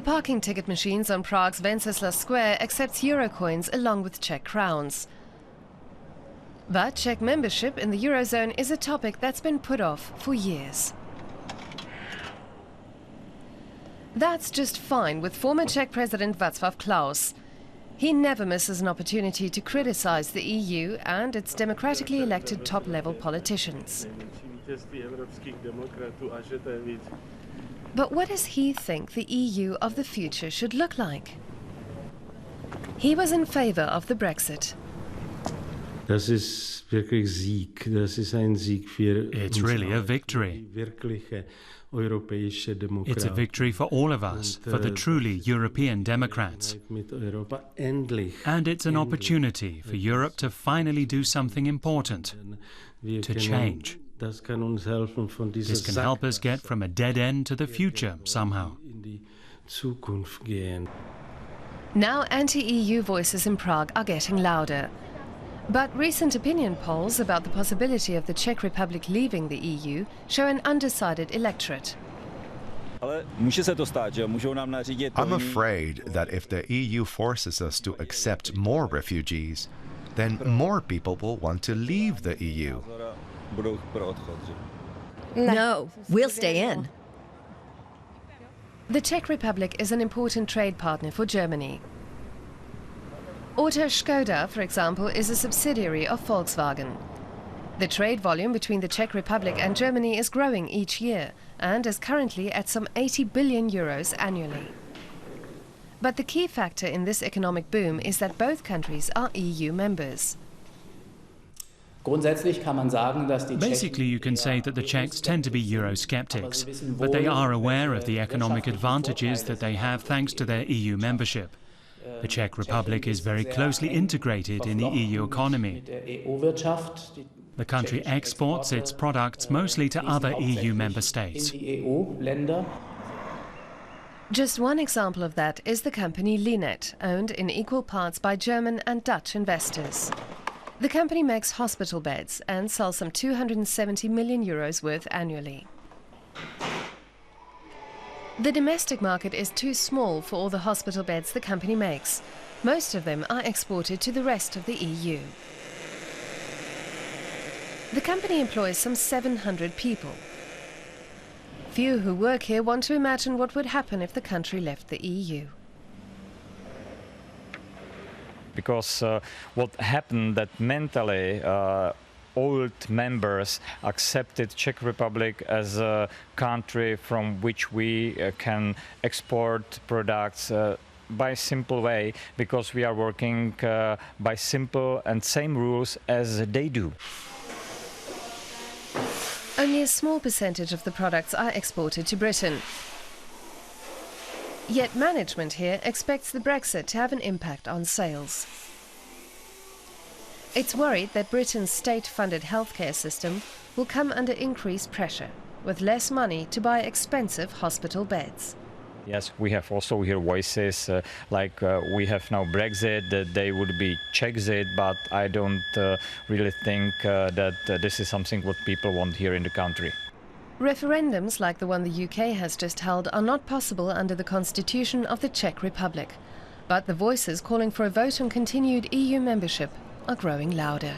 parking ticket machines on Prague's Wenceslas Square accepts euro coins along with Czech crowns. But Czech membership in the Eurozone is a topic that's been put off for years. That's just fine with former Czech President Václav Klaus. He never misses an opportunity to criticize the EU and its democratically elected top-level politicians. But what does he think the EU of the future should look like? He was in favor of the Brexit. It's really a victory. It's a victory for all of us, for the truly European Democrats. And it's an opportunity for Europe to finally do something important, to change. This can help us get from a dead end to the future somehow. Now anti-EU voices in Prague are getting louder. But recent opinion polls about the possibility of the Czech Republic leaving the EU show an undecided electorate. I'm afraid that if the EU forces us to accept more refugees, then more people will want to leave the EU. No, we'll stay in. The Czech Republic is an important trade partner for Germany. Auto Škoda, for example, is a subsidiary of Volkswagen. The trade volume between the Czech Republic and Germany is growing each year and is currently at some 80 billion euros annually. But the key factor in this economic boom is that both countries are EU members. Basically, you can say that the Czechs tend to be Eurosceptics, but they are aware of the economic advantages that they have thanks to their EU membership. The Czech Republic is very closely integrated in the EU economy. The country exports its products mostly to other EU member states. Just one example of that is the company Linet, owned in equal parts by German and Dutch investors. The company makes hospital beds and sells some 270 million euros worth annually. The domestic market is too small for all the hospital beds the company makes. Most of them are exported to the rest of the EU. The company employs some 700 people. Few who work here want to imagine what would happen if the country left the EU. Because what happened that mentally old members accepted Czech Republic as a country from which we can export products by a simple way, because we are working by simple and same rules as they do. Only a small percentage of the products are exported to Britain. Yet management here expects the Brexit to have an impact on sales. It's worried that Britain's state-funded healthcare system will come under increased pressure, with less money to buy expensive hospital beds. Yes, we have also here voices like we have now Brexit, that they would be Czechzit, but I don't really think that this is something what people want here in the country. Referendums like the one the UK has just held are not possible under the constitution of the Czech Republic, but the voices calling for a vote on continued EU membership are growing louder.